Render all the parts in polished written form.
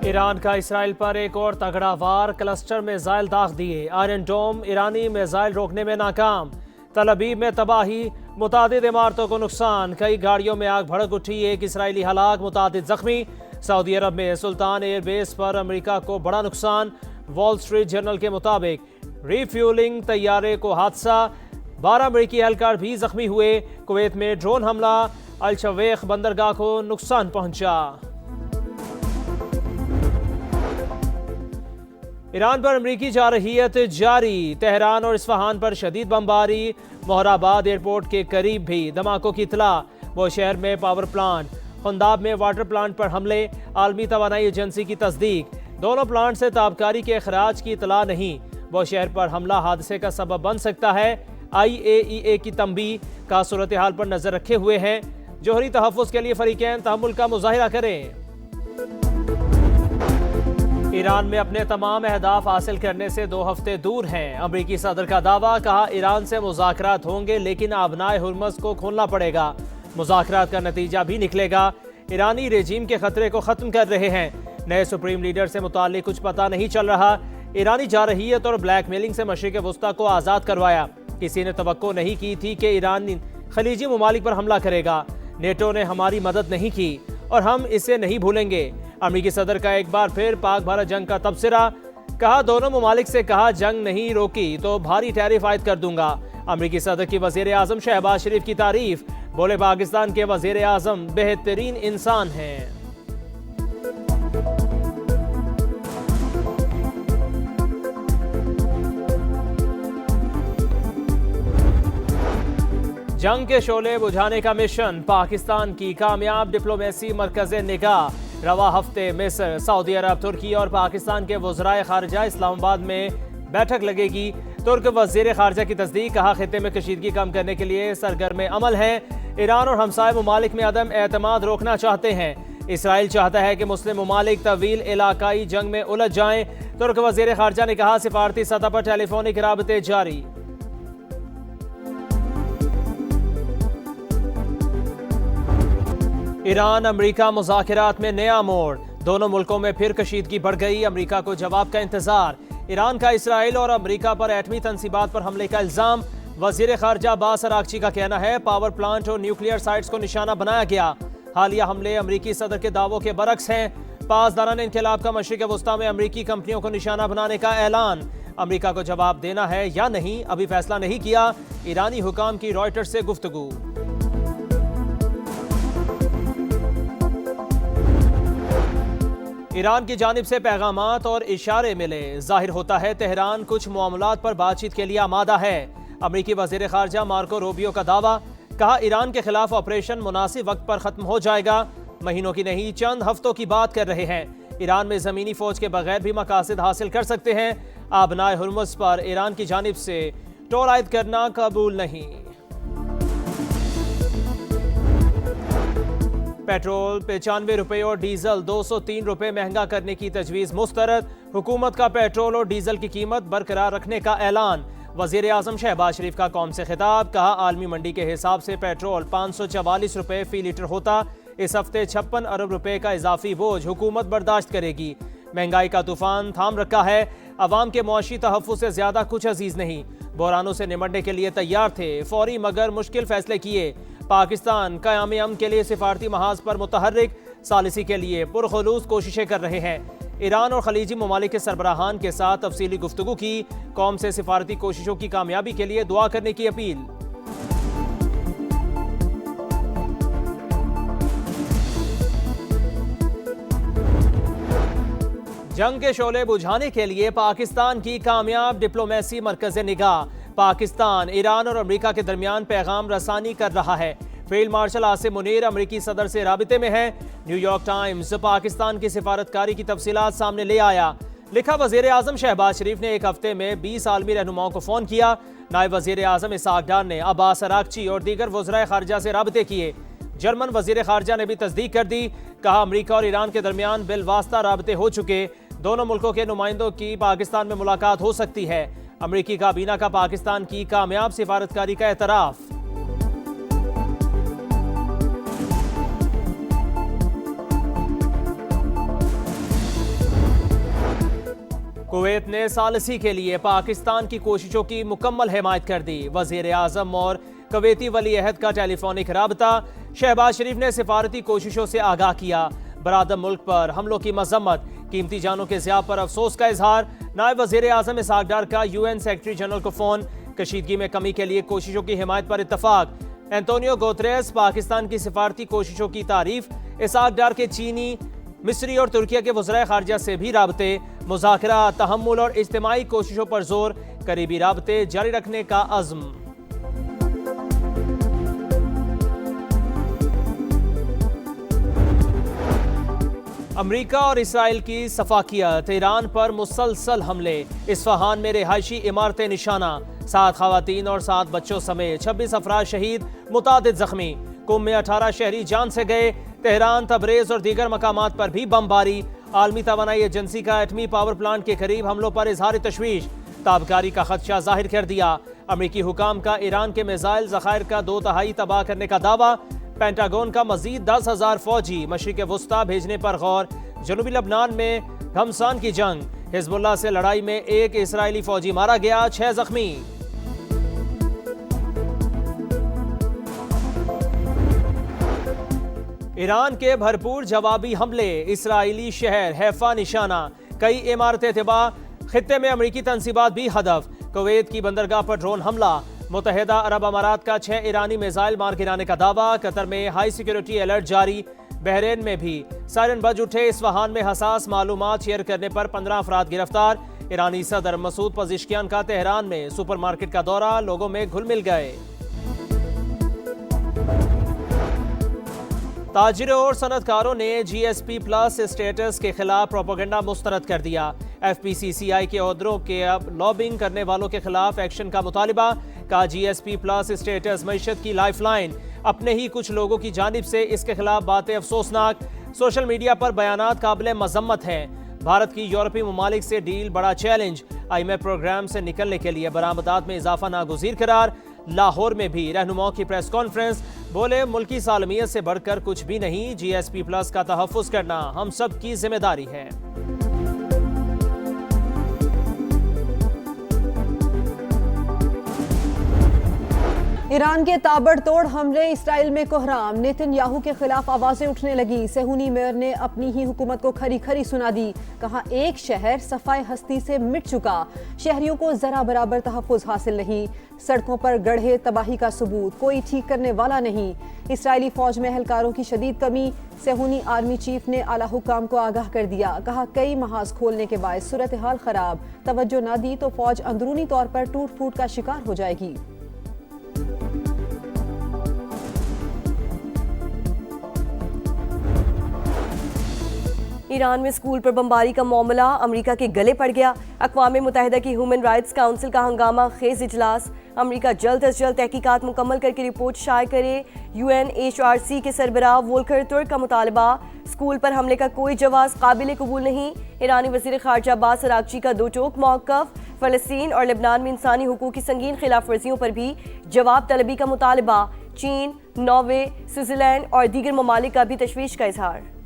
Iran का Israel पर एक और तगड़ा वार, क्लस्टर मिसाइल दाग दिए। आयरन डोम ईरानी मिसाइल रोकने में नाकाम। तल अबीब में तबाही, मुतादिद इमारतों को नुकसान, कई गाड़ियों में आग भड़क उठी, एक इसराइली हलाक, मुतादिद जख्मी। सऊदी अरब में सुल्तान एयरबेस पर अमेरिका को बड़ा नुकसान। वॉल स्ट्रीट जर्नल के मुताबिक रिफ्यूलिंग तैयारे को हादसा, 12 अमेरिकी एहलकार भी जख्मी हुए। कुवैत में ड्रोन हमला, अल शवेख बंदरगाह को नुकसान पहुंचा। ईरान पर अमरीकी जारहियत जारी, तेहरान और इस्फहान पर शदीद बमबारी। मोहराबाद एयरपोर्ट के करीब भी धमाकों की इतला। वो शहर में पावर प्लांट, खुंदाब में वाटर प्लांट पर हमले, आलमी तवानाई एजेंसी की तस्दीक। दोनों प्लांट से ताबकारी के अखराज की इतला नहीं। वो शहर पर हमला हादसे का सबब बन सकता है। IAEA की तंबीह का सूरत हाल पर नजर रखे हुए हैं। जोहरी तहफ़्फ़ुज़ के लिए फरीक़ैन तहम्मुल का मुज़ाहिरा करें। ईरान में अपने तमाम अहदाफ हासिल करने से 2 हफ्ते दूर हैं। अमरीकी सदर का दावा, कहा ईरान से मुज़ाकरात होंगे लेकिन आबनाए हुर्मज़ को खोलना पड़ेगा। मुज़ाकरात का नतीजा भी निकलेगा। ईरानी रेजीम के खतरे को ख़त्म कर रहे हैं। नए सुप्रीम लीडर से मुताल्लिक कुछ पता नहीं चल रहा। ईरानी जारहियत और ब्लैकमेलिंग से मशरिक़ वुस्ता को आज़ाद करवाया। किसी ने तवक्को नहीं की थी कि ईरान खलीजी ममालिक पर हमला करेगा। नेटो ने हमारी मदद नहीं की और हम इसे नहीं भूलेंगे। अमरीकी सदर का एक बार फिर पाक भारत जंग का तबसरा, कहा दोनों ममालिक से कहा जंग नहीं रोकी तो भारी टैरिफ आयद कर दूंगा। अमरीकी सदर की वज़ीर आज़म शहबाज शरीफ की तारीफ, बोले पाकिस्तान के वज़ीर आज़म बेहतरीन इंसान हैं। जंग के शोले बुझाने का मिशन, पाकिस्तान की कामयाब डिप्लोमेसी मरकज़े निगाह। रवा हफ्ते मिस्र, सऊदी अरब, तुर्की और पाकिस्तान के वज़राए खारजा इस्लामाबाद में बैठक लगेगी। तुर्क वज़ीर खारजा की तस्दीक, कहा खित्ते में कशीदगी कम करने के लिए सरगर्म अमल है। ईरान और हमसाय ममालिक में अदम एतमाद रोकना चाहते हैं। इसराइल चाहता है कि मुस्लिम ममालिक तवील इलाकाई जंग में उलझ जाएं। तुर्क वज़ीर खारजा ने कहा सिफारती सतह पर टेलीफोनिक राबते जारी। ईरान अमेरिका मुज़ाकरात में नया मोड़, दोनों मुल्कों में फिर कशीदगी बढ़ गई। अमेरिका को जवाब का इंतजार। ईरान का इसराइल और अमेरिका पर एटमी तंसीबात पर हमले का इल्जाम। वज़ीर खारजा अब्बास अरागची का कहना है पावर प्लांट और न्यूक्लियर साइट्स को निशाना बनाया गया। हालिया हमले अमेरिकी सदर के दावों के बरक्स हैं। पासदारान इनकलाब का मशरिक़ वुस्ता में अमेरिकी कंपनियों को निशाना बनाने का ऐलान। अमेरिका को जवाब देना है या नहीं, अभी फैसला नहीं किया। ईरानी हुकाम की रॉयटर्स से गुफ्तगू। ईरान की जानिब से पैगामात और इशारे मिले, जाहिर होता है तेहरान कुछ मामलात पर बातचीत के लिए आमादा है। अमरीकी वज़ीर खारजा मार्को रूबियो का दावा, कहा ईरान के खिलाफ ऑपरेशन मुनासिब वक्त पर ख़त्म हो जाएगा। महीनों की नहीं चंद हफ्तों की बात कर रहे हैं। ईरान में ज़मीनी फ़ौज के बगैर भी मकासद हासिल कर सकते हैं। आबनाए हुर्मुज़ पर ईरान की जानिब से टोल आयद करना कबूल नहीं। पेट्रोल 95 रुपये और डीजल 203 रुपये महंगा करने की तजवीज़ मुस्तरद। हुकूमत का पेट्रोल और डीजल की कीमत बरकरार रखने का ऐलान। वज़ीर आज़म शहबाज शरीफ का कौम से खिताब, कहा आलमी मंडी के हिसाब से पेट्रोल 544 रुपये फ़ी लीटर होता। इस हफ्ते 56 अरब रुपये का इजाफी बोझ हुकूमत बर्दाश्त करेगी। महंगाई का तूफान थाम रखा है। अवाम के मुआशी तहफ़्फ़ुज़ से ज़्यादा कुछ अजीज़ नहीं। बहरानों से निमटने के लिए तैयार थे, फौरी मगर मुश्किल फैसले किए। पाकिस्तान क़याम अमन के लिए सिफारती महाज पर मुतहर्रिक, सालिसी के लिए पुरखुलूस कोशिशें कर रहे हैं। ईरान और खलीजी ममालिक के सरबराहान के साथ तफसीली गुफ्तगू की। कौम से सिफारती कोशिशों की कामयाबी के लिए दुआ करने की अपील। जंग के शोले बुझाने के लिए पाकिस्तान की कामयाब डिप्लोमेसी मरकज़ निगाह। पाकिस्तान, ईरान और अमेरिका के दरमियान पैगाम रसानी कर रहा है। फील्ड मार्शल आसिम मुनीर अमेरिकी सदर से राबिते में है। न्यूयॉर्क टाइम्स पाकिस्तान की सिफारतकारी की तफसीलात सामने ले आया। लिखा वज़ीर आज़म शहबाज शरीफ ने एक हफ्ते में 20 आलमी रहनुमाओं को फ़ोन किया। नायब वज़ीर आज़म इसहाक डार ने अब्बास अरागची और दीगर वज़राए खारजा से राबिते किए। जर्मन वज़ीर खारजा ने भी तस्दीक कर दी, कहा अमेरिका और ईरान के दरमियान बिलवास्ता राबिते हो चुके। दोनों मुल्कों के नुमाइंदों की पाकिस्तान में मुलाकात हो सकती है। अमेरिकी काबीना का पाकिस्तान की कामयाब सिफारतकारी का एतराफ़। कुवैत ने सालिसी के लिए पाकिस्तान की कोशिशों की मुकम्मल हिमायत कर दी। वजीर आजम और कुवैती वली अहद का टेलीफोनिक राबता। शहबाज शरीफ ने सिफारती कोशिशों से आगाह किया। बरादर मुल्क पर हमलों की मजम्मत, कीमती जानों के ज़िया पर अफसोस का इजहार। नायब वजीर आजम इसहाक डार का UN सेक्रेटरी जनरल को फोन। कशीदगी में कमी के लिए कोशिशों की हिमायत पर इत्तफाक। एंटोनियो गुतेरेस पाकिस्तान की सिफारती कोशिशों की तारीफ। इसहाक डार के चीनी, मिस्री और तुर्किया के वज़राए खारजा से भी राबते। मुज़ाकरा, तहम्मुल और इज्तिमाई कोशिशों पर जोर। करीबी राबते जारी रखने का अज़्म। अमरीका और इसराइल की सफाकियत। ईरान पर मुसलसल हमले। इस्फहान में रिहायशी इमारतें निशाना। 7 खवातीन और 7 बच्चों समेत 26 अफराद शहीद, मुतादिद जख्मी। कुम में 18 शहरी जान से गए। तेहरान, तबरेज और दीगर मकामात पर भी बमबारी। आलमी तवानाई एजेंसी का एटमी पावर प्लांट के करीब हमलों पर इजहार तशवीश। ताबकारी का खदशा जाहिर कर दिया। अमरीकी हुकाम का ईरान के मिसाइल ज़खायर का 2/3 तबाह करने का दावा। पेंटागन का मजीद 10,000 फौजी मशरिक़ वुस्ता भेजने पर गौर। जनूबी लबनान में घमसान की जंग। हिजबुल्लाह से लड़ाई में 1 इसराइली फौजी मारा गया, 6 जख्मी। ईरान के भरपूर जवाबी हमले। इसराइली शहर हैफा निशाना। कई इमारतें तबाह। खित्ते में अमरीकी तनसीबात भी हदफ। कुवैत की बंदरगाह पर ड्रोन हमला। मुत्तहिदा अरब अमारात का 6 ईरानी मिसाइल मार गिराने का दावा। कतर में हाई सिक्योरिटी अलर्ट जारी। बहरीन में भी सायरन बज उठे। इस्फहान में हसास मालूमात शेयर करने पर 15 अफराद गिरफ्तार। ईरानी सदर मसूद पज़ेश्कियान का तेहरान में सुपरमार्केट का दौरा। लोगों में घुल मिल गए। ताजिरों और सनतकारों ने GSP प्लस स्टेटस के खिलाफ प्रोपेगेंडा मुस्तरद कर दिया। FPCCI के ओहदों के अब लॉबिंग करने वालों के खिलाफ एक्शन का मुतालिबा। का GSP प्लस स्टेटस मईशत की लाइफलाइन। अपने ही कुछ लोगों की जानिब से इसके खिलाफ बातें अफसोसनाक। सोशल मीडिया पर बयानात काबिल मजम्मत हैं। भारत की यूरोपीय ममालिक से डील बड़ा चैलेंज। IMF प्रोग्राम से निकलने के लिए बरामदात में इजाफा नागुज़ीर करार। लाहौर में भी रहनुमाओं की प्रेस कॉन्फ्रेंस। बोले, मुल्की सालमियत से बढ़कर कुछ भी नहीं। GSP प्लस का तहफ़्फ़ुज़ करना हम सब की जिम्मेदारी है। ईरान के ताबड़तोड़ हमले। इसराइल में कोहराम। नेतन्याहू के खिलाफ आवाजें उठने लगी। सेहूनी मेयर ने अपनी ही हुकूमत को खरी खरी सुना दी। कहा, एक शहर सफाई हस्ती से मिट चुका। शहरियों को जरा बराबर तहफ़्फ़ुज़ हासिल नहीं। सड़कों पर गढ़े तबाही का सबूत। कोई ठीक करने वाला नहीं। इसराइली फौज में एहलकारों की शदीद कमी। सेहूनी आर्मी चीफ ने आला हुकाम को आगाह कर दिया। कहा, कई महाज खोलने के बाद सूरत हाल खराब। तवज्जो ना दी तो फौज अंदरूनी तौर पर टूट फूट का शिकार हो जाएगी। ईरान में स्कूल पर बमबारी का मामला अमेरिका के गले पड़ गया। अक़वाम मुत्तहिदा की ह्यूमन राइट्स काउंसिल का हंगामा खेज इजलास। अमेरिका जल्द अज जल्द तहकीकात मुकम्मल करके रिपोर्ट शाये करे। UNHRC के सरबराह वोल्कर तुर्क का मुतालबा। स्कूल पर हमले का कोई जवाब काबिल कबूल नहीं। ईरानी वज़ीर ख़ारजा अब्बास अराग़ची का 2 टोक मौक़िफ़। फ़लस्तीन और लेबनान में इंसानी हुकूक़ की संगीन खिलाफ वर्जियों पर भी जवाब तलबी का मुतालबा। चीन, नॉर्वे, स्विट्ज़रलैंड और दीगर ममालिक का भी तशवीश का इजहार।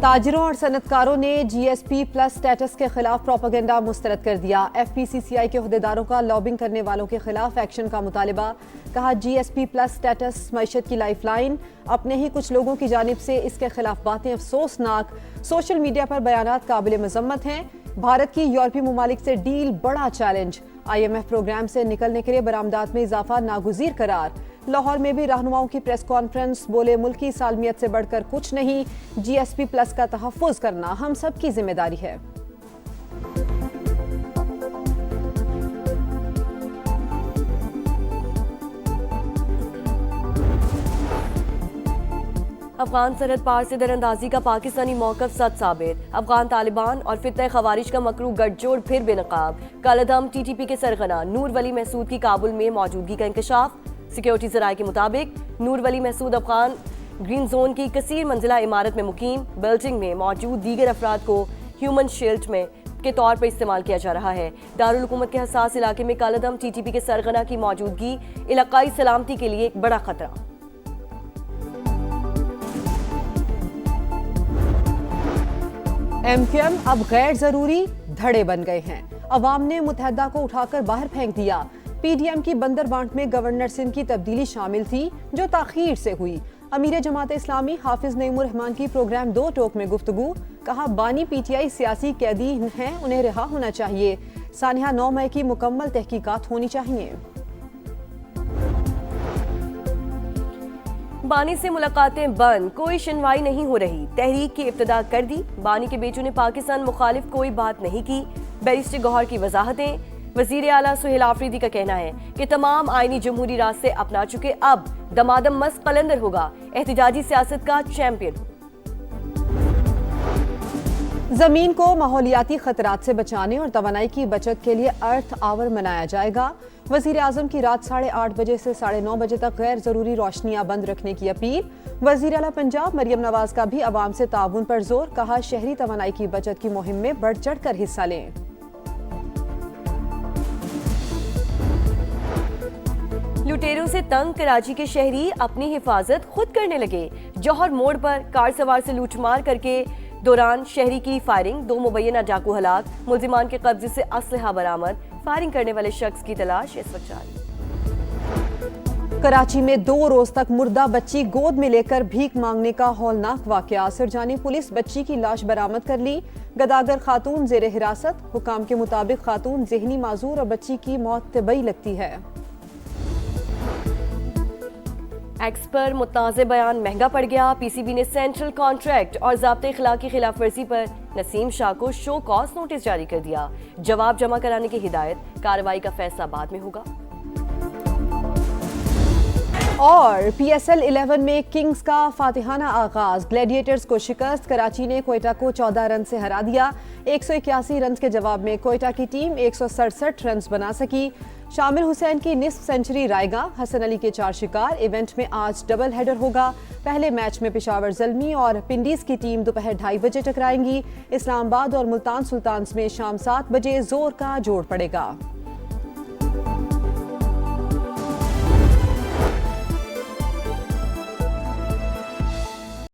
ताजिरों और सनतकारों ने GSP प्लस स्टेटस के खिलाफ प्रोपेगेंडा मुस्तरद कर दिया। FPCCI के अहदेदारों का लॉबिंग करने वालों के खिलाफ एक्शन का मुतालिबा। कहा, GSP प्लस स्टेटस मईशत की लाइफलाइन। अपने ही कुछ लोगों की जानिब से इसके खिलाफ बातें अफसोसनाक। सोशल मीडिया पर बयानात काबिल मजम्मत हैं। भारत की यूरोपीय ममालिक से डील बड़ा चैलेंज। IMF प्रोग्राम से निकलने के लिए बरामदात में इजाफा नागुज़ीर करार। लाहौर में भी रहनुमाओं की प्रेस कॉन्फ्रेंस। बोले, मुल्की सालमियत से बढ़कर कुछ नहीं। GSP प्लस का तहफ़्फ़ुज़ करना हम सब की जिम्मेदारी है। अफगान सरहद पार से दरअंदाजी का पाकिस्तानी मौक़िफ़ सच साबित। अफगान तालिबान और फितने खवारिज का मकरू गठजोड़ फिर बेनकाब। कालादम TTP के सरगना नूर वली महसूद की काबुल में मौजूदगी का इंकशाफ। सिक्योरिटी ज़राए के मुताबिक नूर वली महसूद अफगान ग्रीन जोन की कसीर मंजिला इमारत में मुकीम। बिल्डिंग में मौजूद दीगर अफराद को ह्यूमन शील्ड में के तौर पर इस्तेमाल किया जा रहा है। दारुल हुकूमत के हसास इलाके में कालादम TTP के सरगना की मौजूदगी इलाकाई सलामती के लिए एक बड़ा खतरा। MQM अब गैर जरूरी धड़े बन गए हैं। अवाम ने मुत्तहदा को उठाकर बाहर फेंक दिया। PDM की बंदरबांट में गवर्नर सिंध की तब्दीली शामिल थी जो ताखीर से हुई। अमीर जमात इस्लामी हाफिज नईमुर रहमान की प्रोग्राम 2 टोक में गुफ्तगू, कहा बानी PTI सियासी कैदी हैं, उन्हें रिहा होना चाहिए। सानिया 9 मई की मुकम्मल तहकीकात होनी चाहिए। बानी से मुलाकातें बंद, कोई सुनवाई नहीं हो रही। तहरीक की इब्तिदा कर दी। बानी के बेटों ने पाकिस्तान मुखालिफ कोई बात नहीं की। बैरिस्टर गौहर की वजाहतें। वजीर आला सुहेल आफरीदी का कहना है कि तमाम आईनी जमहूरी रास्ते अपना चुके, अब दमादम मस्त कलंदर होगा, एहतिजाजी सियासत का चैंपियन। जमीन को माहौलियाती खतरात से बचाने और तवानाई की बचत के लिए अर्थ आवर मनाया जाएगा। वजीर आजम की रात 8:30 बजे से 9:30 बजे तक गैर जरूरी रोशनियां बंद रखने की अपील। वजीर आला पंजाब मरियम नवाज का भी अवाम से ताउन पर जोर, कहा शहरी तवानाई की बचत की मुहिम में बढ़ चढ़ कर हिस्सा लें। लुटेरों से तंग कराची के शहरी अपनी हिफाजत खुद करने लगे। जौहर मोड़ पर कार सवार से लूटमार करके दौरान शहरी की फायरिंग, 2 मुबैना डाकू हलाक। मुल्जिमान के कब्जे से असलहा बरामद। फायरिंग करने वाले शख्स की तलाश इस वक्त जारी। कराची में 2 रोज तक मुर्दा बच्ची गोद में लेकर भीख मांगने का हौलनाक वाकया। सिरजानी पुलिस बच्ची की लाश बरामद कर ली। गदागर खातून जेर हिरासत। हुकाम के मुताबिक खातून ज़हनी माजूर और बच्ची की मौत तबई लगती है। एक्स पर मुतनाज़ बयान महंगा पड़ गया। PCB ने सेंट्रल कॉन्ट्रैक्ट और ज़ाब्ते इखलाक की खिलाफ वर्जी पर नसीम शाह को शो कॉज नोटिस जारी कर दिया। जवाब जमा कराने की हिदायत। कार्रवाई का फैसला बाद में होगा। और PSL 11 में किंग्स का फातिहाना आगाज। ग्लैडिएटर्स को शिकस्त। कराची ने कोयटा को 14 रन से हरा दिया। 181 रन के जवाब में कोयटा की टीम 167 रन बना सकी। शामिर हुसैन की निस्फ सेंचुरी रायगा। हसन अली के 4 शिकार। इवेंट में आज डबल हेडर होगा। पहले मैच में पेशावर ज़ल्मी और पिंडीज की टीम दोपहर 2:30 बजे टकराएंगी। इस्लामाबाद और मुल्तान सुल्तान्स में शाम 7 बजे जोर का जोड़ पड़ेगा।